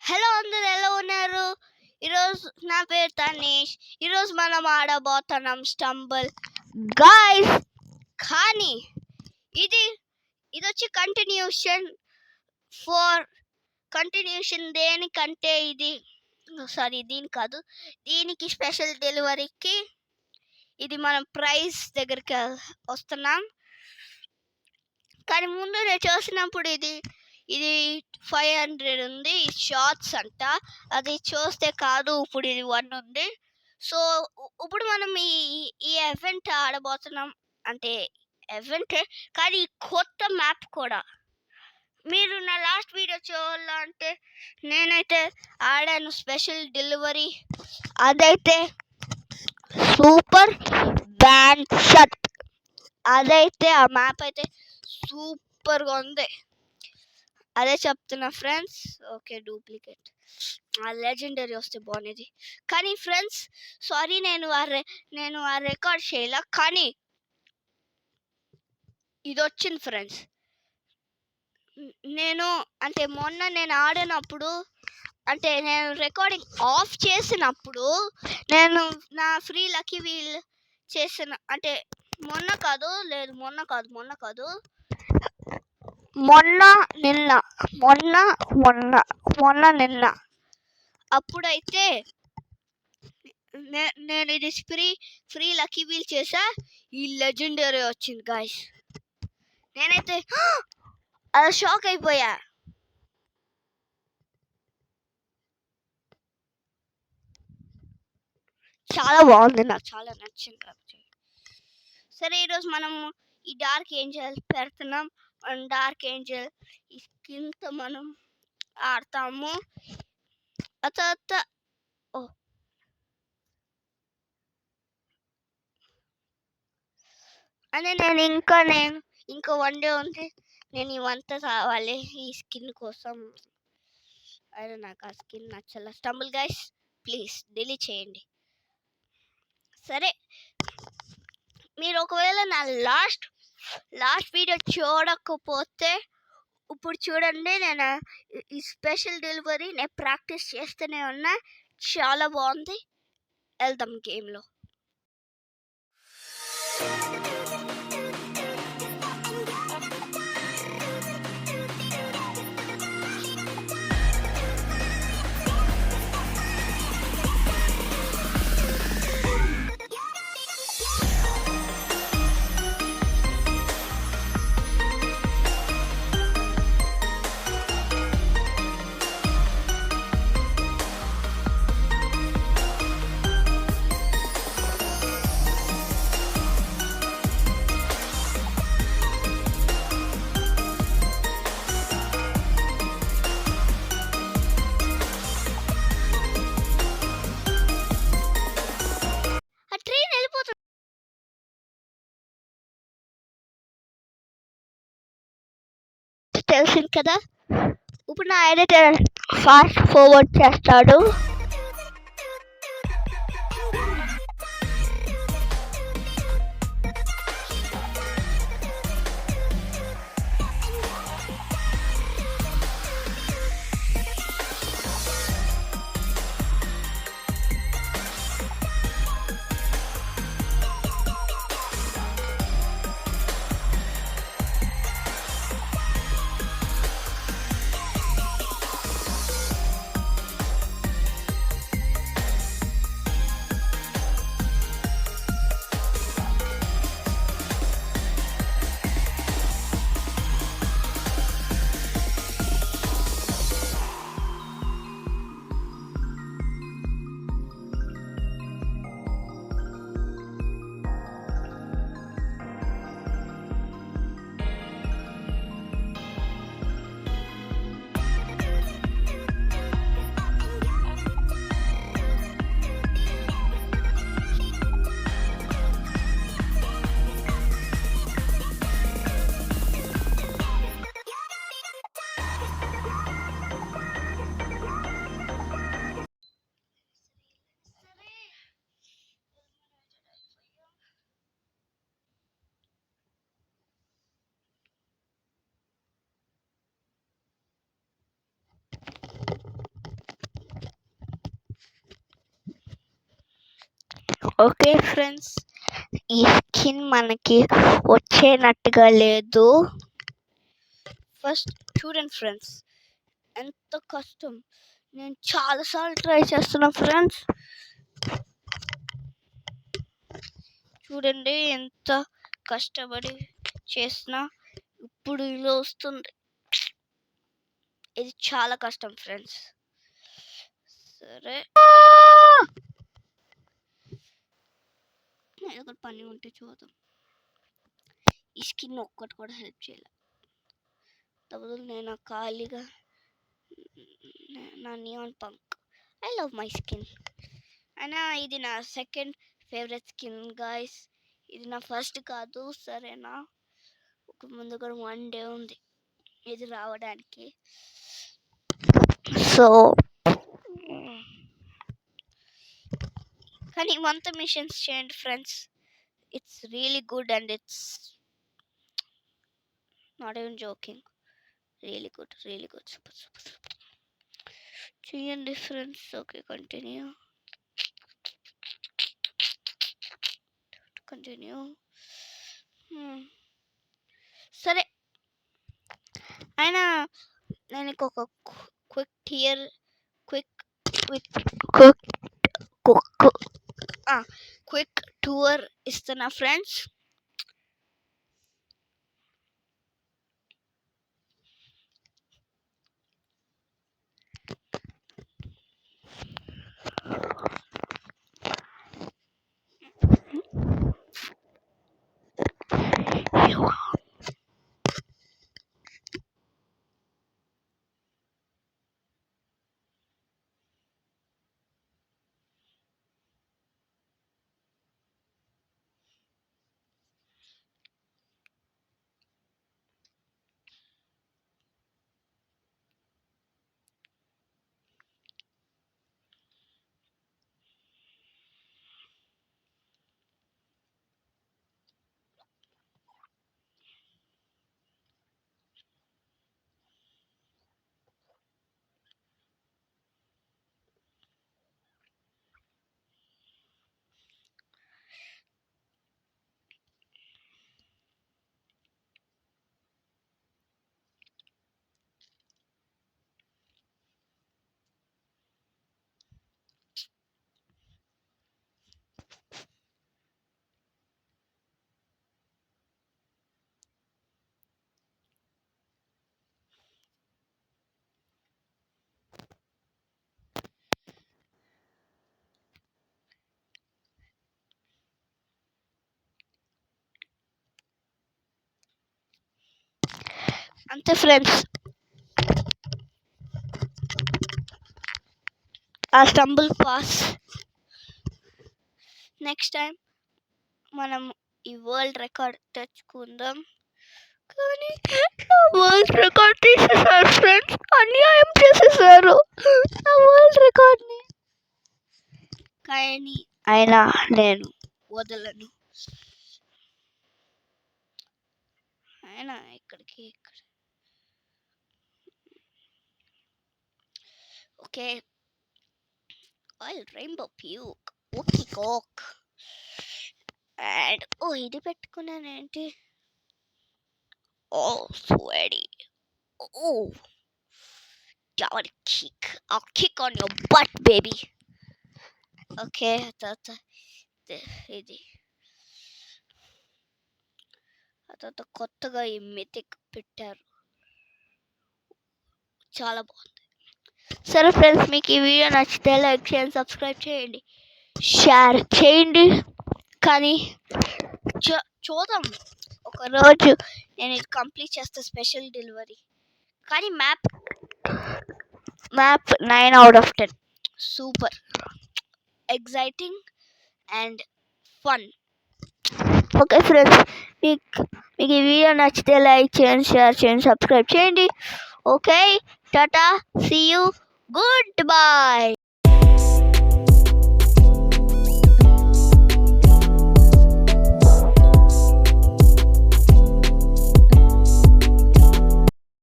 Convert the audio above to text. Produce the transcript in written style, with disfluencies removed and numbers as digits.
Hello అందరు ఎలా ఉన్నారు? ఈరోజు నా పేరు తనీష్. ఈరోజు మనం ఆడబోతున్నాం స్టంబుల్ గాయ్స్. కానీ ఇది వచ్చి కంటిన్యూషన్ దేనికంటే దీని కాదు, దీనికి స్పెషల్ డెలివరీకి ఇది మనం ప్రైస్ దగ్గరికి వస్తున్నాం. కానీ ముందు నేను చూసినప్పుడు ఇది 500 ఉంది. షార్ట్స్ అంట, అది చూస్తే కాదు. ఇప్పుడు ఇది 1 ఉంది. సో ఇప్పుడు మనం ఈ ఈవెంట్ ఆడబోతున్నాం. అంటే ఈవెంటే కానీ కొత్త మ్యాప్ కూడా. మీరు నా లాస్ట్ వీడియో చూడాలంటే నేనైతే ఆడాను స్పెషల్ డెలివరీ. అదైతే సూపర్ బ్యాండ్ షట్. అదైతే ఆ మ్యాప్ అయితే సూపర్గా ఉంది. అదే చెప్తున్నా ఫ్రెండ్స్. ఓకే, డూప్లికేట్ ఆ లెజెండరీ వస్తే బాగుండేది. కానీ ఫ్రెండ్స్ సారీ, నేను ఆ రికార్డ్ చేయలే. కానీ ఇది వచ్చింది ఫ్రెండ్స్. మొన్న నేను ఆడినప్పుడు, అంటే నేను రికార్డింగ్ ఆఫ్ చేసినప్పుడు నేను నా ఫ్రీ లక్కీ వీల్ చేసిన, అంటే మొన్న నిన్న అప్పుడైతే నేను ఇది ఫ్రీ లక్కీ వీల్ చేసా. ఈ లెజెండరీ వచ్చింది గాయ్స్. నేనైతే అది షాక్ అయిపోయా. చాలా బాగుంది, నాకు చాలా నచ్చింది కాబట్టి. సరే, ఈరోజు మనం ఈ డార్క్ ఏంజల్ పెడుతున్నాం. డార్క్ ఏంజల్ ఈ స్కిన్తో మనం ఆడతాము. అని నేను ఇంకా 1 డే ఉంది. నేను ఇవంతా కావాలి ఈ స్కిన్ కోసం. అరే నాకు ఆ స్కిన్ నచ్చల. స్టంబుల్ గైస్, ప్లీజ్ డిలీట్ చేయండి. సరే, మీరు ఒకవేళ నా లాస్ట్ వీడియో చూడకపోతే ఇప్పుడు చూడండి. నేను ఈ స్పెషల్ డెలివరీ నేను ప్రాక్టీస్ చేస్తూనే ఉన్నా. చాలా బాగుంది. వెళ్దాం గేమ్లో. తెలిసింది కదా. ఇప్పుడు నా ఎడిటర్ ఫాస్ట్ ఫార్వర్డ్ చేస్తాడు. ఓకే ఫ్రెండ్స్, ఈ స్కిన్ మనకి వచ్చేనట్టుగా లేదు. ఫస్ట్ చూడండి ఫ్రెండ్స్, ఎంత కష్టం. నేను చాలాసార్లు ట్రై చేస్తున్నా ఫ్రెండ్స్. చూడండి ఎంత కష్టపడి చేసినా ఇప్పుడు ఇలా వస్తుంది. ఇది చాలా కష్టం ఫ్రెండ్స్. సరే, ఏదో పని ఉంటే చూద్దాం. ఈ స్కిన్ ఒక్కటి కూడా హెల్ప్ చేయలే. తప్పదు నేను ఖాళీగా నా neon punk. I love my skin. అయినా ఇది నా సెకండ్ ఫేవరెట్ స్కిన్ గాయస్. ఇది నా ఫస్ట్ కాదు, సరేనా? ఒక ముందు కూడా 1 డే ఉంది ఇది రావడానికి. సో కానీ మంత్ మిషన్స్ చేయండి friends. It's really good and it's not even joking. Really good, really good. Super super super చేయండి ఫ్రెండ్స్. Okay, continue. సరే, అయినా నేను ఒక క్విక్ టూర్ ఇస్తున్నా ఫ్రెండ్స్. అంతే ఫ్రెండ్స్, ఆ స్టంబుల్ పాస్. నెక్స్ట్ టైం మనం ఈ వరల్డ్ రికార్డ్ తెచ్చుకుందాం. కానీ వరల్డ్ రికార్డ్ తీసేసారు ఫ్రెండ్స్, అన్యాయం చేసేసారు నా వరల్డ్ రికార్డ్ని. కానీ అయినా నేను వదలను. అయినా ఇక్కడికి okay. Oil rainbow puke okay coke and ఇది పెట్టుకున్నానేంటి? Sweetie. I'll kick on your butt, baby. Okay, తర్వాత ఇది తర్వాత కొత్తగా ఈ మిథిక్ పెట్టారు, చాలా బాగుంది. సరే ఫ్రెండ్స్, మీకు ఈ వీడియో నచ్చితే లైక్ చేయండి, సబ్స్క్రైబ్ చేయండి, షేర్ చేయండి. కానీ చూద్దాం, ఒకరోజు నేను ఇది కంప్లీట్ చేస్తే స్పెషల్ డెలివరీ. కానీ map 9 out of 10. Super exciting and fun. Okay friends, మీకు ఈ వీడియో నచ్చితే లైక్ చేయండి, షేర్ చేయండి, సబ్స్క్రైబ్ చేయండి. Okay, tata, see you, good by.